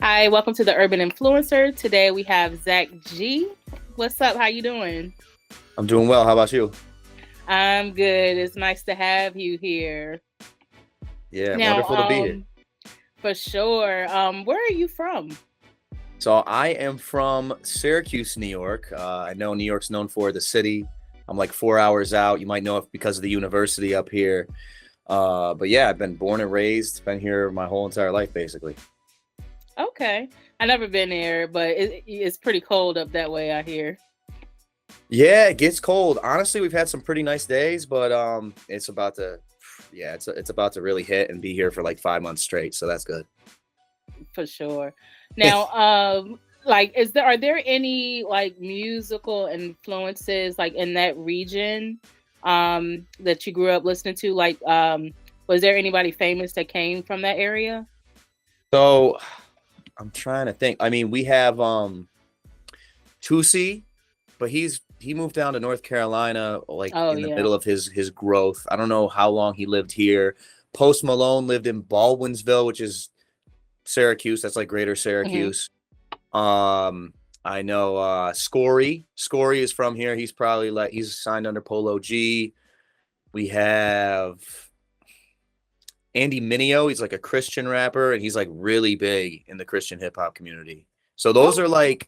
Hi, welcome to the Urban Influencer. Today we have Zak G. What's up? How you doing? I'm doing well. How about you? I'm good. It's nice to have you here. Yeah, Now, wonderful to be here. For sure. Where are you from? So I am from Syracuse, New York. I know New York's known for the city. I'm like 4 hours out. You might know it because of the university up here. But yeah, I've been born and raised, been here my whole entire life, basically. Okay. I've never been there, but it's pretty cold up that way, I hear. Yeah, it gets cold. Honestly, we've had some pretty nice days, but it's about to, yeah, it's about to really hit and be here for like 5 months straight. So that's good. For sure. Now, are there any like musical influences like in that region that you grew up listening to? Like, was there anybody famous that came from that area? So I'm trying to think. I mean, we have Tusi, but he moved down to North Carolina like Oh in the yeah. middle of his growth. I don't know how long he lived here. Post Malone lived in Baldwinsville, which is Syracuse. That's like greater Hmm. Syracuse. I know Skooly. Skooly is from here. He's probably like he's signed under Polo G. We have Andy Mineo. He's like a Christian rapper, and he's like really big in the Christian hip hop community. So those Oh, are like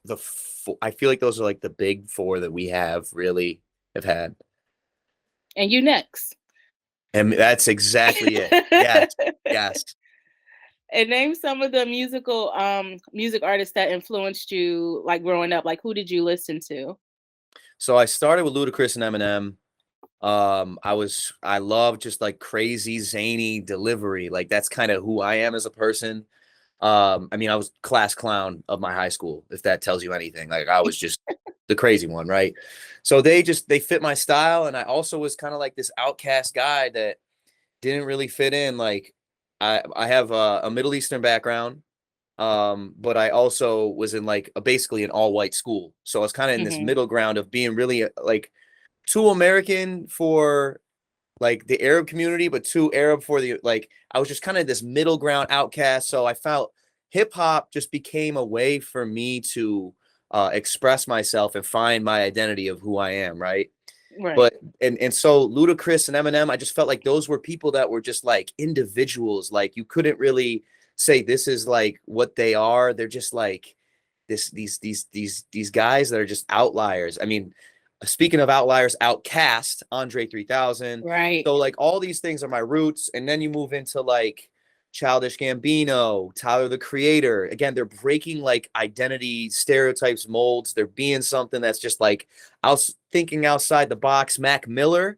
I feel like those are like the big four that we have had. and you next. And that's exactly it. Yes. Yes. And name some of the music artists that influenced you like growing up. Like who did you listen to? So I started with Ludacris and Eminem. I love just like crazy zany delivery. Like that's kind of who I am as a person. I mean, I was class clown of my high school, if that tells you anything. Like I was just the crazy one, right? So they fit my style, and I also was kind of like this outcast guy that didn't really fit in. Like I have a Middle Eastern background, but I also was in like basically an all white school, so I was kind of in this Hmm. middle ground of being really like too American for like the Arab community, but too Arab for the like. I was just kind of this middle ground outcast. So I felt hip hop just became a way for me to express myself and find my identity of who I am, right? Right. But and so Ludacris and Eminem, I just felt like those were people that were just like individuals. Like you couldn't really say this is like what they are. They're just like these guys that are just outliers. I mean, speaking of outliers, Outcast, Andre 3000. Right. So like all these things are my roots, and then you move into like Childish Gambino, Tyler the Creator. Again, they're breaking like identity stereotypes, molds. They're being something that's just like I was thinking outside the box. Mac Miller,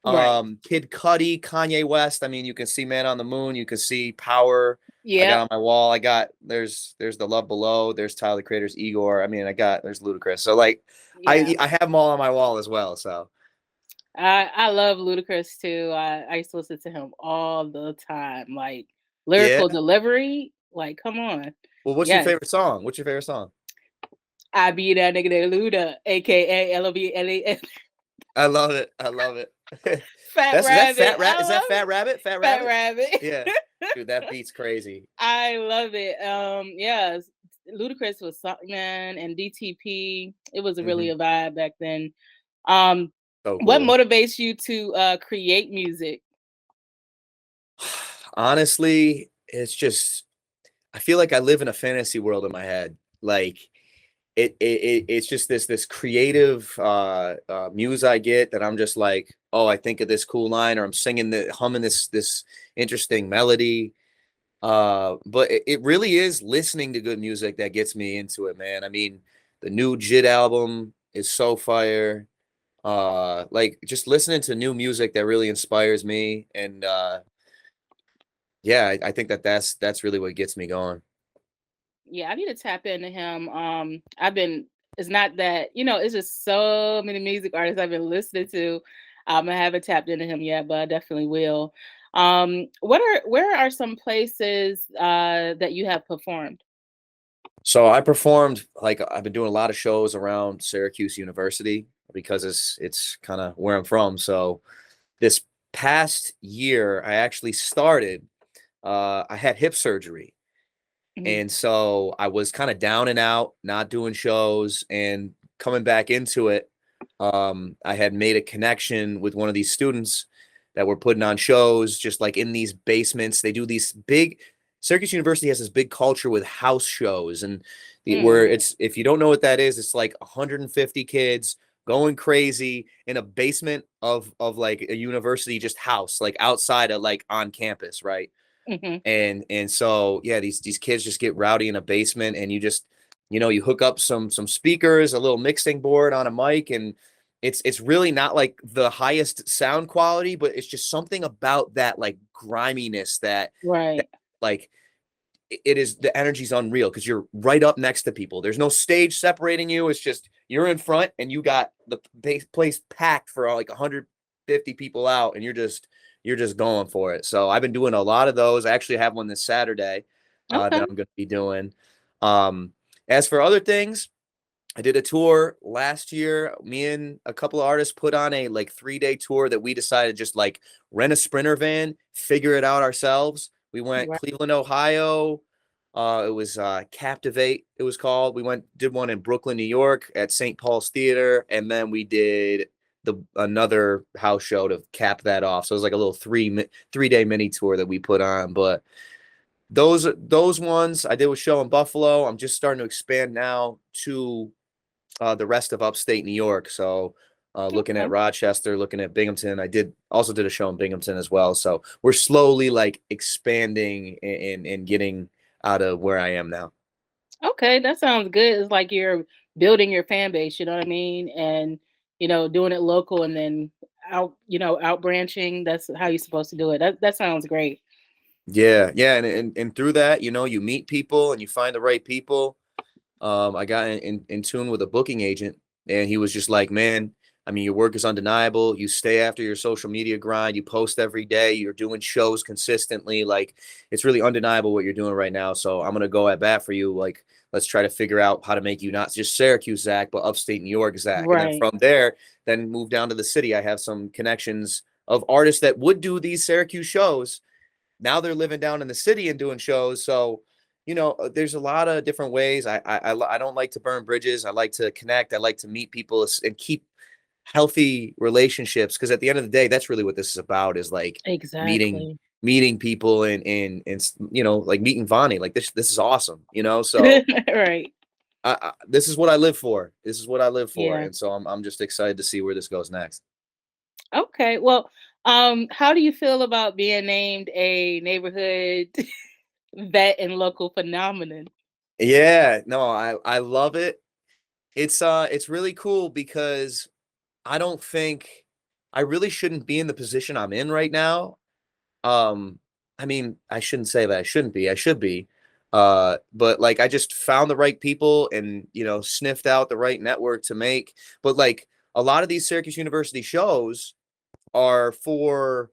Right. Kid Cudi, Kanye West. I mean, you can see Man on the Moon. You can see Power. I got Yep. on my wall. I got there's the Love Below. There's Tyler the Creator's Igor. I mean, there's Ludacris. So like, Yeah. I have them all on my wall as well. So I love Ludacris too. I used to listen to him all the time. Like yeah. lyrical delivery. Like, come on. Well, what's your Yes. favorite song? What's your favorite song? I be that nigga that Luda, aka LOVLES. I love it. I love it. Fat Is that Rabbit. Fat Rat? I Is that love Fat Rabbit? Fat Fat Rabbit? Rabbit. Yeah, dude, that beat's crazy. I love it. Yeah, Ludacris was something, man, and DTP. It was really Hmm. a vibe back then. Um, So what cool. motivates you to create music? Honestly, it's just I feel like I live in a fantasy world in my head. Like it's just this creative muse I get that I'm just like, oh, I think of this cool line, or I'm singing the humming this interesting melody. But it really is listening to good music that gets me into it, man. I mean, the new Jid album is so fire. Like just listening to new music that really inspires me, and yeah, I think that's really what gets me going. Yeah, I need to tap into him. I've been. It's not that it's just so many music artists I've been listening to. I haven't tapped into him yet, but I definitely will. Where are some places that you have performed? So I performed, like, I've been doing a lot of shows around Syracuse University because it's kind of where I'm from. So this past year, I actually started. I had hip surgery, Mhm. and so I was kind of down and out, not doing shows, and coming back into it. I had made a connection with one of these students that were putting on shows, just like in these basements. They do these big. Syracuse University has this big culture with house shows, and where Mm. it's, if you don't know what that is, it's like 150 kids going crazy in a basement of like a university just house, like outside of, like, on campus, right? Mhm. And so yeah, these kids just get rowdy in a basement, and you just, you hook up some speakers, a little mixing board on a mic, and it's really not like the highest sound quality, but it's just something about that, like, griminess that Right. like it is, the energy's unreal because you're right up next to people. There's no stage separating you. It's just you're in front, and you got the place packed for like 150 people out, and you're just going for it. So I've been doing a lot of those. I actually have one this Saturday that Okay. I'm going to be doing. Um, as for other things, I did a tour last year. Me and a couple of artists put on a, like, 3-day tour that we decided just, like, rent a Sprinter van, figure it out ourselves. We went Right. Cleveland, Ohio. It was Captivate, it was called. We did one in Brooklyn, New York at St. Paul's Theater, and then we did another house show to cap that off. So it was like a little 3-day mini tour that we put on. But those ones I did a show in Buffalo. I'm just starting to expand now to the rest of upstate New York. So looking at Okay. Rochester, looking at Binghamton. I also did a show in Binghamton as well. So we're slowly, like, expanding and getting out of where I am now. Okay, that sounds good. It's like you're building your fan base, you know what I mean? And doing it local and then out branching. That's how you're supposed to do it. That sounds great. Yeah, yeah, and through that, you meet people and you find the right people. I got in tune with a booking agent, and he was just like, man, I mean, your work is undeniable. You stay after your social media grind. You post every day. You're doing shows consistently. Like, it's really undeniable what you're doing right now. So I'm gonna go at bat for you. Like, let's try to figure out how to make you not just Syracuse Zach, but upstate New York Zach. And then Right. from there, then move down to the city. I have some connections of artists that would do these Syracuse shows. Now they're living down in the city and doing shows. So, there's a lot of different ways. I don't like to burn bridges. I like to connect. I like to meet people and keep healthy relationships, because at the end of the day, that's really what this is about, is like meeting Exactly. meeting people and like meeting Vonnie. Like, this is awesome. So Right. this is what I live for. This is what I live for, Yeah. and so I'm just excited to see where this goes next. Okay. Well, how do you feel about being named a neighborhood vet and local phenomenon? Yeah, no, I love it. It's really cool because I don't think I really shouldn't be in the position I'm in right now. Um, I mean, I shouldn't say that I shouldn't be. I should be. But, like, I just found the right people and, sniffed out the right network to make. But, like, a lot of these Syracuse University shows are for,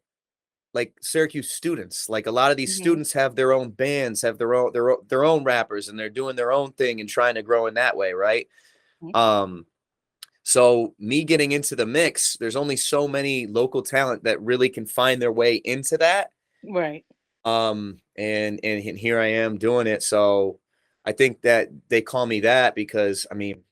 like, Syracuse students. Like, a lot of these Hmm. students have their own bands, have their own rappers, and they're doing their own thing and trying to grow in that way, right? Um, so me getting into the mix, there's only so many local talent that really can find their way into that. Right. And here I am doing it. So I think that they call me that because, I mean,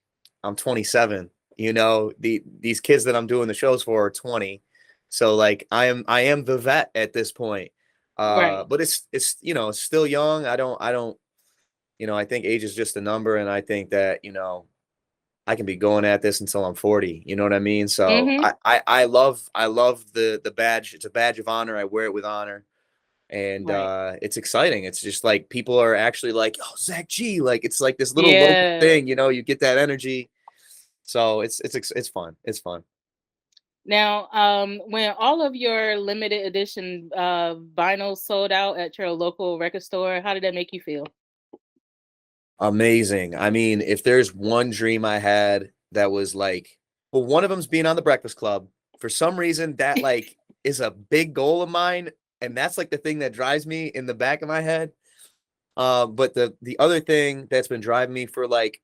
I'm 27. These kids that I'm doing the shows for are 20. So, like, I am the vet at this point. Right. But it's still young. I don't I think age is just a number, and I think that, I can be going at this until I'm 40. You know what I mean? So Hmm. I love the badge. It's a badge of honor. I wear it with honor. And Right. it's exciting. It's just like people are actually like, oh, Zak G. Like, it's like this little local Yeah. thing, you get that energy. So it's fun. It's fun. Now, when all of your limited edition vinyls sold out at your local record store, how did that make you feel? Amazing. I mean, if there's one dream I had that was like, well, one of them's being on the Breakfast Club. For some reason, that, like, is a big goal of mine. And that's like the thing that drives me in the back of my head. But the other thing that's been driving me for like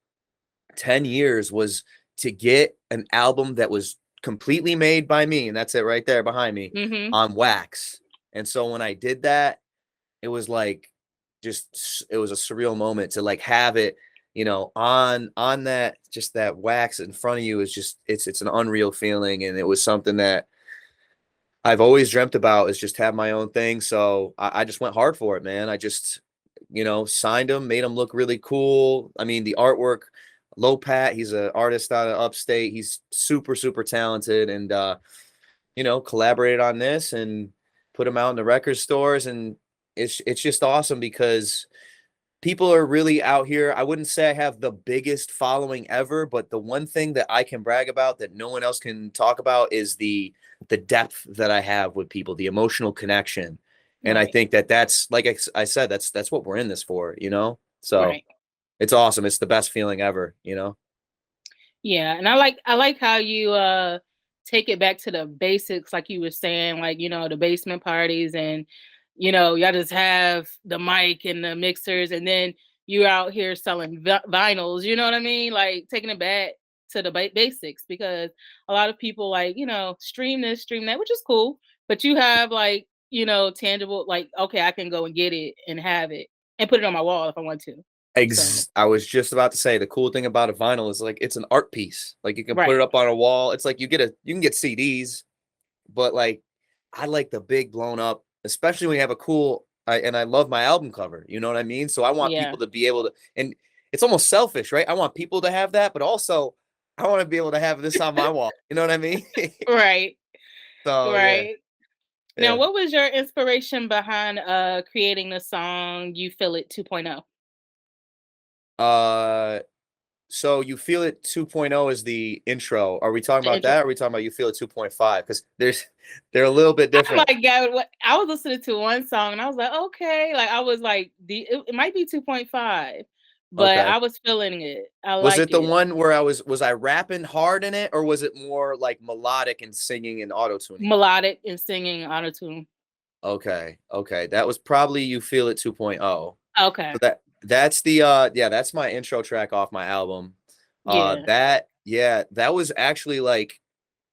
10 years was to get an album that was completely made by me, and that's it right there behind me, Mm-hmm. on wax. And so when I did that, it was like it was a surreal moment to like have it, on that, just that wax in front of you is just it's an unreal feeling. And it was something that I've always dreamt about, is just have my own thing. So I just went hard for it, man. I just, signed him, made him look really cool. I mean, the artwork, Lopat, he's an artist out of upstate. He's super, super talented, and, collaborated on this and put him out in the record stores. And it's just awesome because people are really out here. I wouldn't say I have the biggest following ever, but the one thing that I can brag about that no one else can talk about is the depth that I have with people, the emotional connection. And I Right. think that that's, like I said, that's what we're in this for, So Right. it's awesome. It's the best feeling ever. Yeah, and I like how you take it back to the basics, like you were saying, like the basement parties, and y'all just have the mic and the mixers, and then you're out here selling vinyls. You know what I mean? Like taking it back to the basics, because a lot of people like stream this, stream that, which is cool, but you have like tangible, like, okay, I can go and get it and have it and put it on my wall if I want to. So I was just about to say, the cool thing about a vinyl is like it's an art piece. Like you can put right, it up on a wall. It's like you can get CDs, but like I like the big blown up, especially when you have a cool. And I love my album cover. You know what I mean? So I want yeah, people to be able to, and it's almost selfish, right? I want people to have that, but also I want to be able to have this on my wall. You know what I mean? right, So yeah, right. Now, yeah. what was your inspiration behind creating the song "You Feel It 2.0"? Uh, so You Feel It 2.0 is the intro. Are we talking The about intro. that? Or are we talking about You Feel It 2.5? Because they're a little bit I'm different. like, God, I was listening to one song and I was like, okay, like I was like, it might be 2.5, but Okay. I was feeling it. I Was like it the it. one where was I rapping hard in it, or was it more like melodic and singing and auto tuning? Melodic and singing auto tune. Okay. Okay. That was probably You Feel It 2.0. Okay. So that's the yeah, that's my intro track off my album. Yeah. That was actually like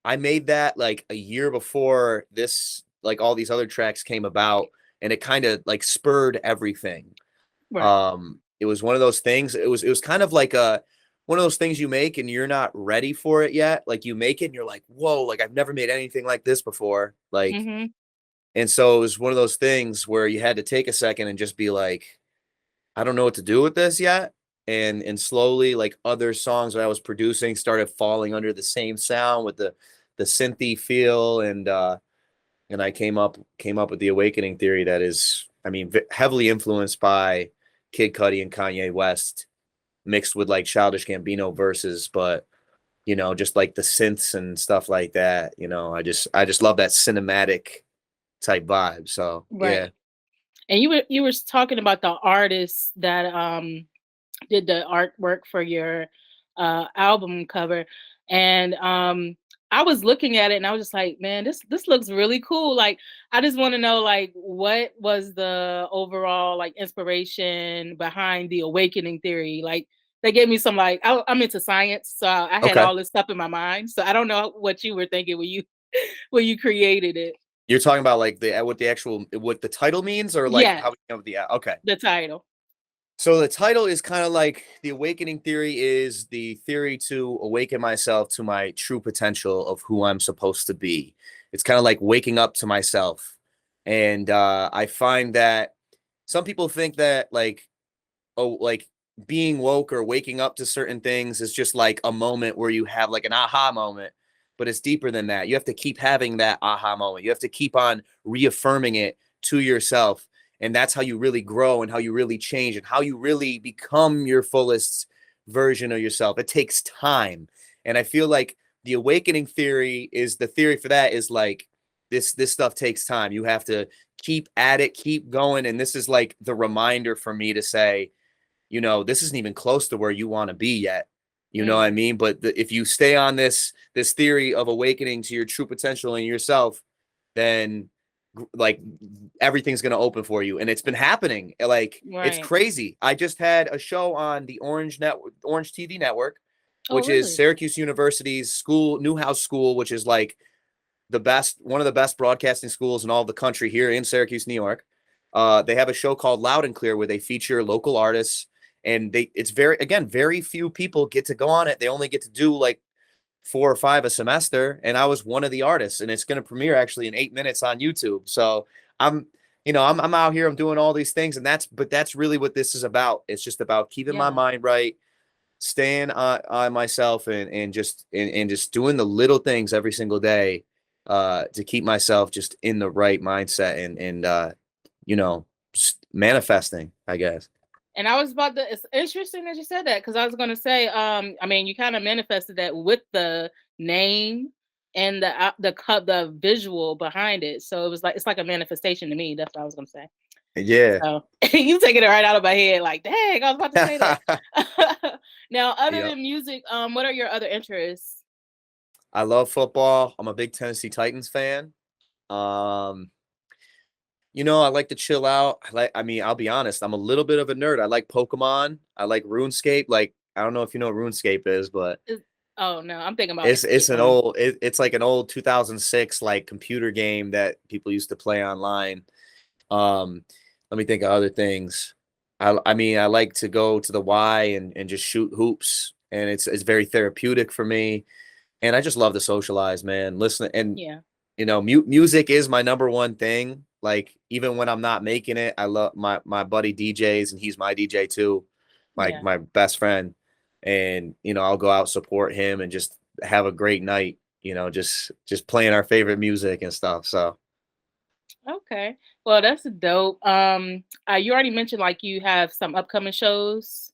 I made that like a year before this, like all these other tracks came about, and it kind of like spurred everything. Right. It was one of those things. It was kind of like one of those things you make and you're not ready for it yet. Like you make it and you're like, whoa, like I've never made anything like this before. Like, Mm-hmm. and so it was one of those things where you had to take a second and just be like, I don't know what to do with this yet. And slowly, like other songs that I was producing started falling under the same sound with the synthy feel, and I came up with the awakening theory that is, I mean, heavily influenced by Kid Cudi and Kanye West, mixed with like Childish Gambino verses, but just like the synths and stuff like that. I just love that cinematic type vibe. So yeah. Right. And you were talking about the artists that did the artwork for your album cover, and I was looking at it and I was just like, man, this looks really cool. Like, I just want to know, like, what was the overall like inspiration behind the awakening theory? Like, they gave me some, like, I'm into science, so I had Okay. all this stuff in my mind. So I don't know what you were thinking when you when you created it. You're talking about like what the title means, or like Yeah, how we know the okay. the title. So the title is kind of like the awakening theory is the theory to awaken myself to my true potential of who I'm supposed to be. It's kind of like waking up to myself. And I find that some people think that like, oh, like being woke or waking up to certain things is just like a moment where you have like an aha moment, but it's deeper than that. You have to keep having that aha moment. You have to keep on reaffirming it to yourself. And that's how you really grow and how you really change and how you really become your fullest version of yourself. It takes time. And I feel like the awakening theory is the theory for that is like this stuff takes time. You have to keep at it, keep going. And this is like the reminder for me to say, this isn't even close to where you want to be yet. You know what I Mm, mean? But if you stay on this theory of awakening to your true potential in yourself, then like everything's going to open for you. And it's been happening. Like, it's Right. crazy. I just had a show on the Orange TV network, Oh, which is really? Syracuse University's school, Newhouse School, which is like one of the best broadcasting schools in all of the country here in Syracuse, New York. They have a show called Loud and Clear where they feature local artists, and it's very few people get to go on it. They only get to do like 4 or 5 a semester, and I was one of the artists, and it's going to premiere actually in 8 minutes on YouTube. So I'm I'm out here, I'm doing all these things, and that's really what this is about. It's just about keeping my Yeah. mind right, staying on myself, and just doing the little things every single day to keep myself just in the right mindset, and just manifesting, I guess. And I was about to. It's interesting that you said that, because I was going to say, I mean, you kind of manifested that with the name and the visual behind it. So it's like a manifestation to me. That's what I was going to say. Yeah. So you taking it right out of my head. Like, dang, I was about to say that. Now, other Yep. than music, what are your other interests? I love football. I'm a big Tennessee Titans fan. I like to chill out. I'll be honest, I'm a little bit of a nerd. I like Pokemon. I like RuneScape. Like, I don't know if you know what RuneScape is, but Oh no, I'm thinking about it's like an old 2006 like computer game that people used to play online. Let me think of other things. I like to go to the Y and just shoot hoops, and it's very therapeutic for me. And I just love to socialize, man. Listen, and Yeah. music is my number one thing. Like, even when I'm not making it, I love my buddy DJs, and he's my DJ too, like Yeah. my best friend. And I'll go out, support him, and just have a great night. Just playing our favorite music and stuff. So Okay. Well, that's dope. You already mentioned like you have some upcoming shows.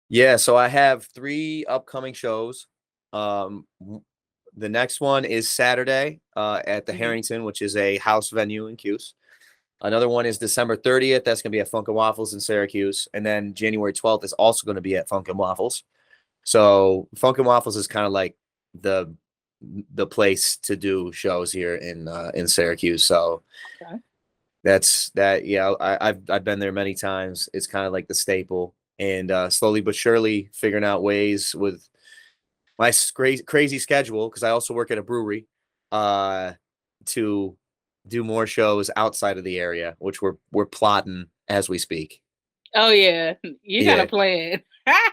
yeah, so I have 3 upcoming shows. The next one is Saturday at the Mhm. Harrington, which is a house venue in Cuse. Another one is December 30th. That's going to be at Funk and Waffles in Syracuse. And then January 12th is also going to be at Funk and Waffles. So Funk and Waffles is kind of like the place to do shows here in Syracuse. So Okay. that's that. Yeah, I've been there many times. It's kind of like the staple, and slowly but surely figuring out ways with my crazy schedule, because I also work at a brewery, to do more shows outside of the area, which we're plotting as we speak. Oh yeah, you got a Yeah, plan.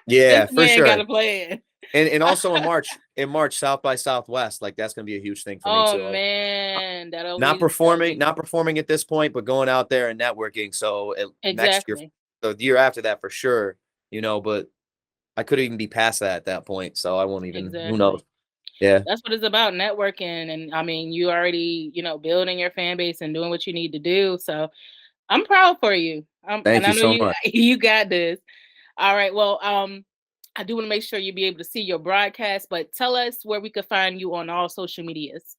yeah, This for man got a sure. plan. And also in March, South by Southwest, like that's gonna be a huge thing for me Oh too. Like, man, that'll not performing at this point, but going out there and networking. So next year, exactly. the year after that for sure, but I could even be past that at that point. So I won't even, who knows? Exactly. Yeah. That's what it's about, networking. And I mean, you already, building your fan base and doing what you need to do. So I'm proud for you. And Thank I you know so you much. you got this. All right. Well, I do want to make sure you be able to see your broadcast, but tell us where we could find you on all social medias.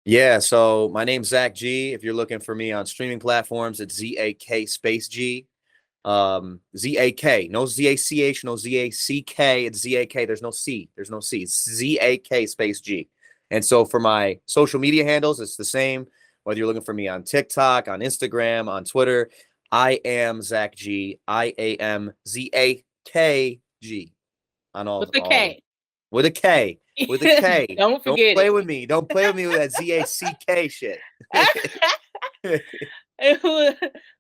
Yeah. So my name's Zak G. If you're looking for me on streaming platforms, it's ZAK space G. ZAK, no ZACH, no ZACK. It's ZAK. There's no C. It's ZAK space G. And so for my social media handles, it's the same. Whether you're looking for me on TikTok, on Instagram, on Twitter, I am Zak G. IAMZAKG on With the all of them. K. With a K. With a K. Don't Don't forget play it. with me. Don't play with me with that ZACK shit.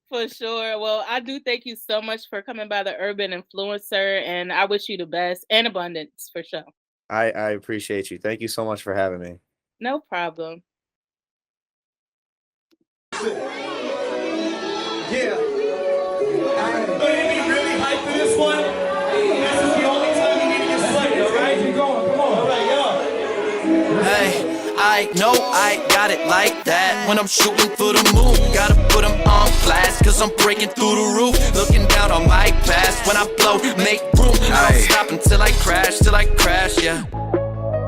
For sure. Well, I do thank you so much for coming by the Urban Influencer, and I wish you the best and abundance for sure. I appreciate you. Thank you so much for having me. No problem. Yeah. Baby, really hyped for this one? This is the only time you need to get psyched, alright? Keep going, come on. Alright, yo. Hey, I know I got it like that. When I'm shooting for the moon, gotta put them on blast, cause I'm breaking through the roof, looking down on my past. When I blow, make room, I don't stop until I crash, yeah.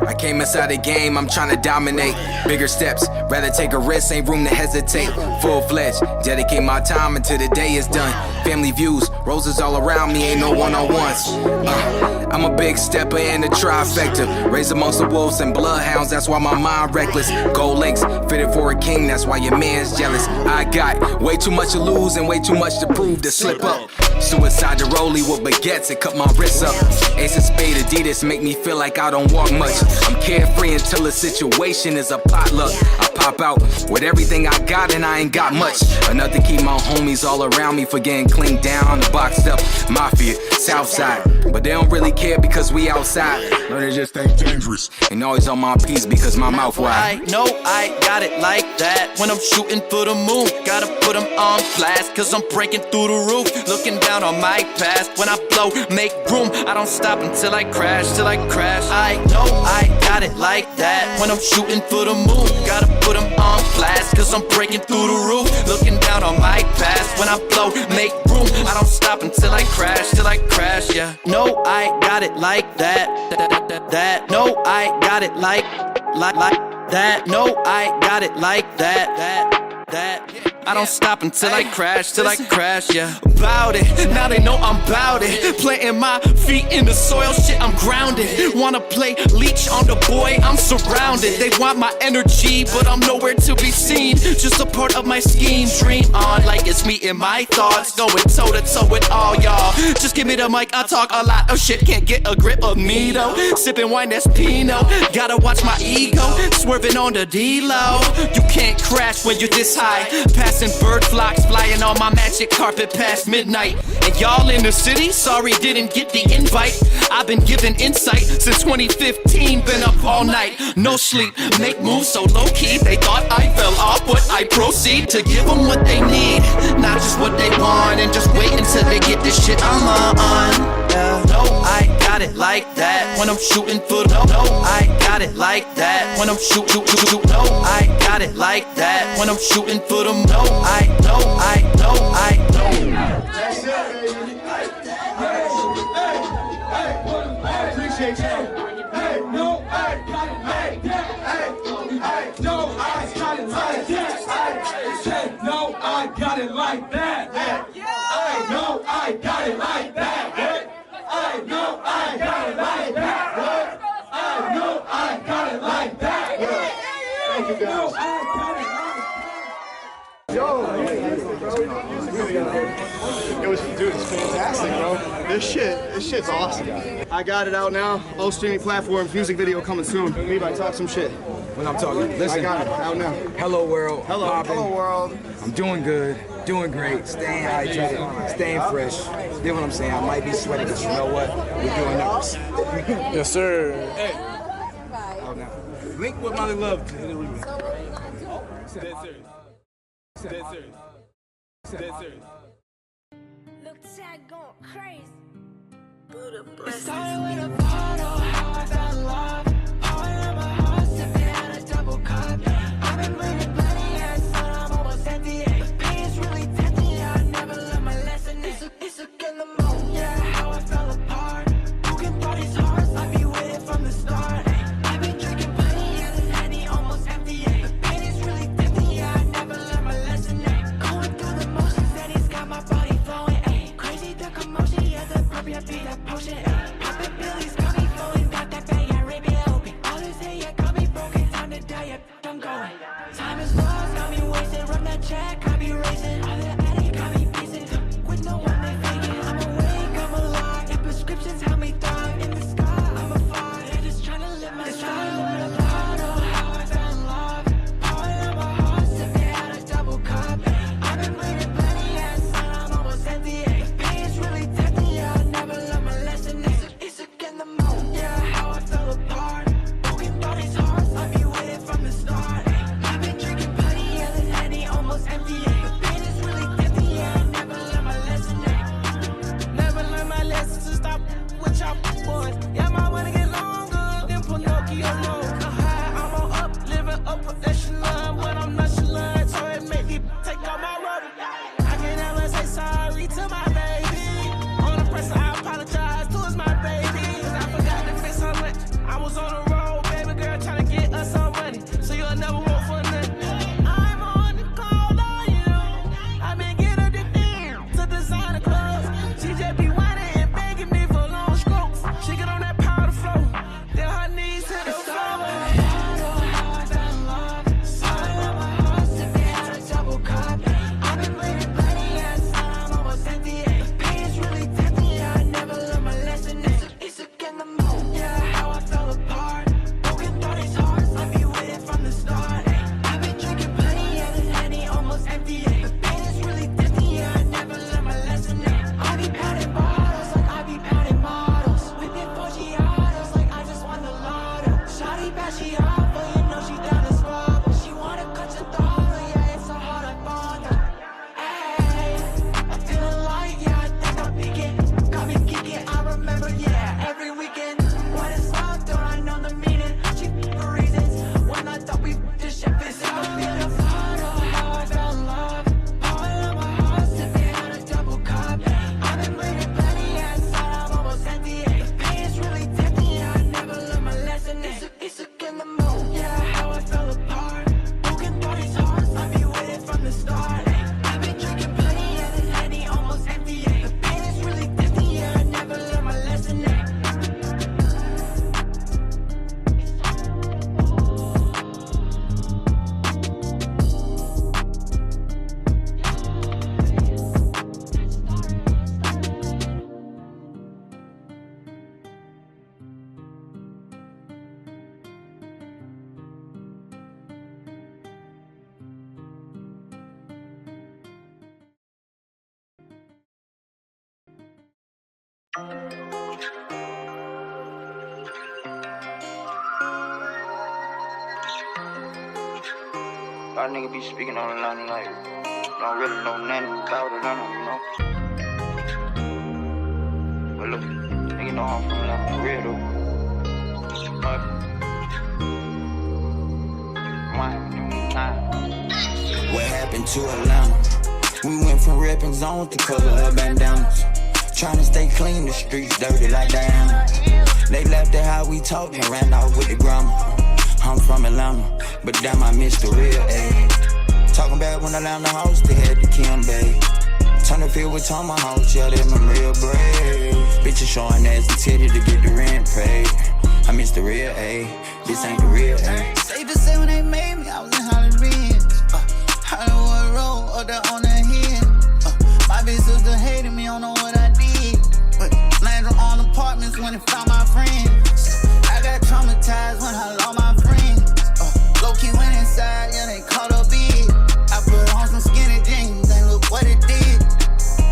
I came inside the game, I'm trying to dominate. Bigger steps, rather take a risk, ain't room to hesitate. Full-fledged, dedicate my time until the day is done. Family views, roses all around me, ain't no one-on-ones. I'm a big stepper in the trifecta. Raised amongst the wolves and bloodhounds, that's why my mind reckless. Gold links, fitted for a king, that's why your man's jealous. I got way too much to lose and way too much to prove to slip up. Suicide to rollie with baguettes and cut my wrists up. Ace of spade Adidas make me feel like I don't walk much. I'm carefree until the situation is a potluck. I pop out with everything I got and I ain't got much. Enough to keep my homies all around me for getting cleaned down and boxed up. Mafia, Southside, but they don't really care because we outside. No, they just think dangerous. And always on my piece because my mouth wide. I know I got it like that. When I'm shooting for the moon, gotta put them on blast, cause I'm breaking through the roof, looking down on my past. When I blow, make room, I don't stop until I crash, till I crash. I know I got it like that. When I'm shooting for the moon, gotta put them on blast, cause I'm breaking through the roof, looking down on my past. When I blow, make room, I don't stop until I crash, till I crash, yeah. No, I got it like that. No, I got it like that. No, I got it like that. I don't stop until I crash, till I crash, yeah. About it, now they know I'm about it. Planting my feet in the soil, shit, I'm grounded. Wanna play leech on the boy, I'm surrounded. They want my energy, but I'm nowhere to be seen. Just a part of my scheme, dream on like it's me and my thoughts. Going toe to toe with all y'all. Just give me the mic, I talk a lot of shit. Can't get a grip of me though. Sipping wine that's Pinot. Gotta watch my ego, swerving on the D-Lo. You can't crash when you're this high. Passing bird flocks, flying on my magic carpet past midnight. And y'all in the city, sorry didn't get the invite. I've been giving insight since 2015, been up all night, no sleep, make moves so low-key. They thought I fell off, but I proceed to give them what they need, not just what they want. And just wait until they get this shit I'm on. Yeah. No, I got it like that. When I'm shooting for no, I got it like that. When I'm shoot, no, I got it like that. When I'm shooting for them, no, I know. That's it, baby. Hey, appreciate you. Hey, no, I got it like that. Hey, no, I got it like that. No, I got it like that. I know I got it like that. I know I got it like that. I know I got it like that. Thank you, guys. Dude, it's fantastic, bro. This shit's awesome. I got it out now. All streaming platforms. Music video coming soon. Maybe I talk some shit. When I'm talking, listen. I got it out now. Hello world. Hello world. I'm doing good, doing great, staying hydrated, staying fresh. You know what I'm saying? I might be sweating, but you know what? We're doing numbers. Yes, sir. Hey. Out now. Link with my love to the remix. Dead serious. Dead serious. Dead serious. Look, Zak going crazy. It started with a photo, how I fell in love. All in my heart, sipping on a double cup. I've been bleeding bloody and son, I'm almost empty. Pain is really tempting, yeah, I never learned my lesson. It's a killer moment, yeah, how I fell apart. Who can throw these hearts? I be with it from the start. I've been drinking plenty, yeah, this Henny almost empty. Pain is really tempting, yeah, I never learned my lesson. Going through the motions, and it's got my body flowing. Crazy the commotion, yeah, the purple, yeah, be that potion. Poppin' pillies, got me flowing, got that bang, yeah, Arabia. A lot of niggas be speaking on the line like, don't really know nothing about it, you know. But look, nigga know I'm from Atlanta, for real though. What happened to Atlanta? We went from ripping zones to color of bandanas. Trying to stay clean, the streets dirty like Diana. They left it how we talked and ran off with the grammar. I'm from Atlanta, but damn I miss the real A. Talking about when I left the house, they had the Kim Bay. Turn the field with tomahawks, yeah, them real brave. Bitches showing ass and titty to get the rent paid. I miss the real A, this ain't the real A. Safe to say when they made me, I was in Hollywood. Hollywood Road, up there on the hill. My big sister hated me, I don't know what I did. But landed on apartments when they found my friends. I got traumatized when I lost my friends. Low-key went inside, yeah, they caught a bid. I put on some skinny jeans and look what it did.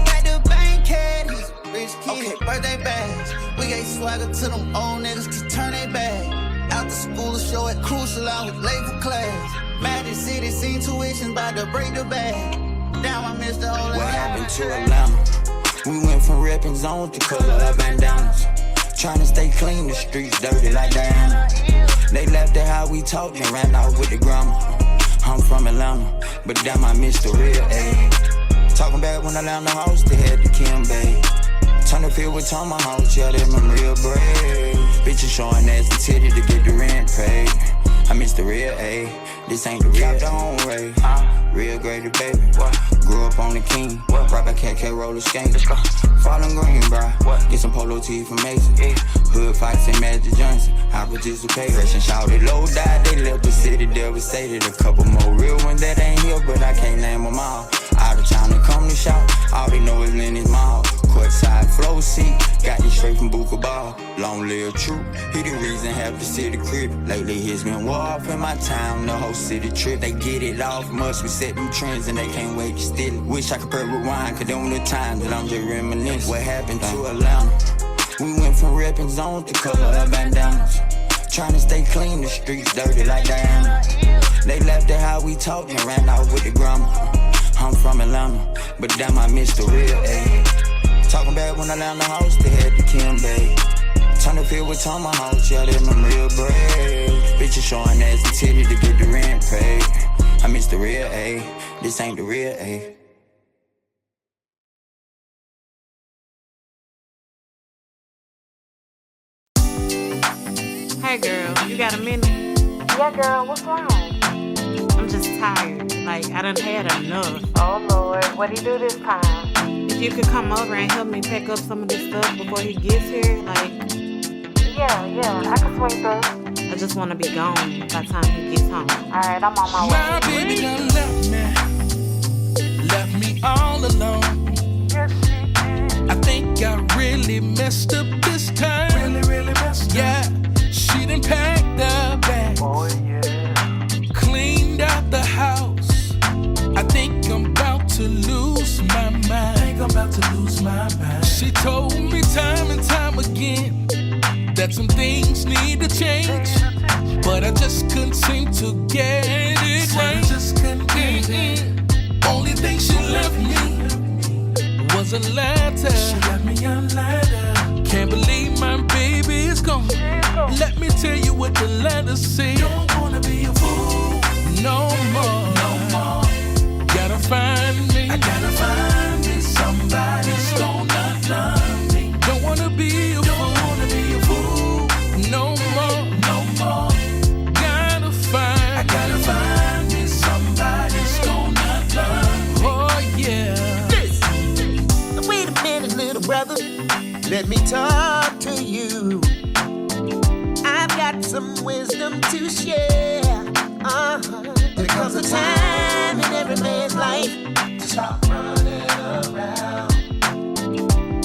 Back to Bankhead, he's a rich kid. Okay, birthday bags. We gave swagger to them old niggas to turn they bag. After school, the show at Crucial, I was late for class. Magic City, seen tuition, about to break the bag. Now I missed the whole What happened to Atlanta? We went from ripping zones to color of bandanas. Trying to stay clean, the streets dirty like Diana. They left it how we talked and ran off with the grammar. I'm from Atlanta, but damn I miss the real A. Talking back when I left the house, they had the Kim Bay. Turn the field with tomahawks, yeah, them real brave. Bitches showing ass and titty to get the rent paid. I miss the real A, this ain't the real A. Ray. Real graded baby. Grew up on the king. Right back KK roller skate. Falling green, bro. Get some polo tee from Mason. Hood fights and Magic Johnson. I participate. Fresh and shouted low died. They left the city devastated. A couple more real ones that ain't here, but I can't name them all. Out of town to come to shop. All they know is Lenny's mall. Courtside flow seat. Got you straight from Booke ball. Long live true. He the reason half the city crib. Lately it's been war off in my town. The whole city trip. They get it off much. We set them trends and they can't wait to steal it. Wish I could pair with wine. Cause them the times that I'm just reminiscing. What happened to Atlanta? We went from ripping zones to color of bandanas. Trying to stay clean, the streets dirty like Diana. They left it how we talked and ran off with the grammar. I'm from Atlanta, but damn I miss the real A. Talking back when I left the house, they had the Kim Bay. Turn the field with tomahawks, yeah, them real brave. Bitches showing ass and titty to get the rent paid. I miss the real A, this ain't the real A. Hey girl, you got a minute? Yeah girl, what's wrong? I'm just tired. Like, I done had enough. Oh Lord, what'd he do this time? If you could come over and help me pack up some of this stuff before he gets here, like... Yeah, I can swing through. I just want to be gone by the time he gets home. Alright, I'm on my way. My baby done left me all alone. Yes, she did. I think I really messed up this time. Really messed up. Yeah, she done packed the bags. Oh yeah. Cleaned out the house. I think I'm about to lose my mind. She told me time and time again that some things need to change, but I just couldn't seem to get it right. Only thing she left me was a letter. Can't believe my baby is gone. Let me tell you what the letter said. Don't wanna be a fool no more. Gotta find me. I gotta find me somebody who's gonna love me. Don't wanna be a fool no more. Gotta find me somebody who's gonna love me. Oh yeah. Wait a minute, little brother. Let me talk to you. I've got some wisdom to share. There comes a time in every man's life to stop running around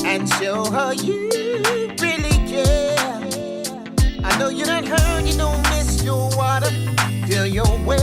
and show her you really care. I know you done heard you don't miss your water till your well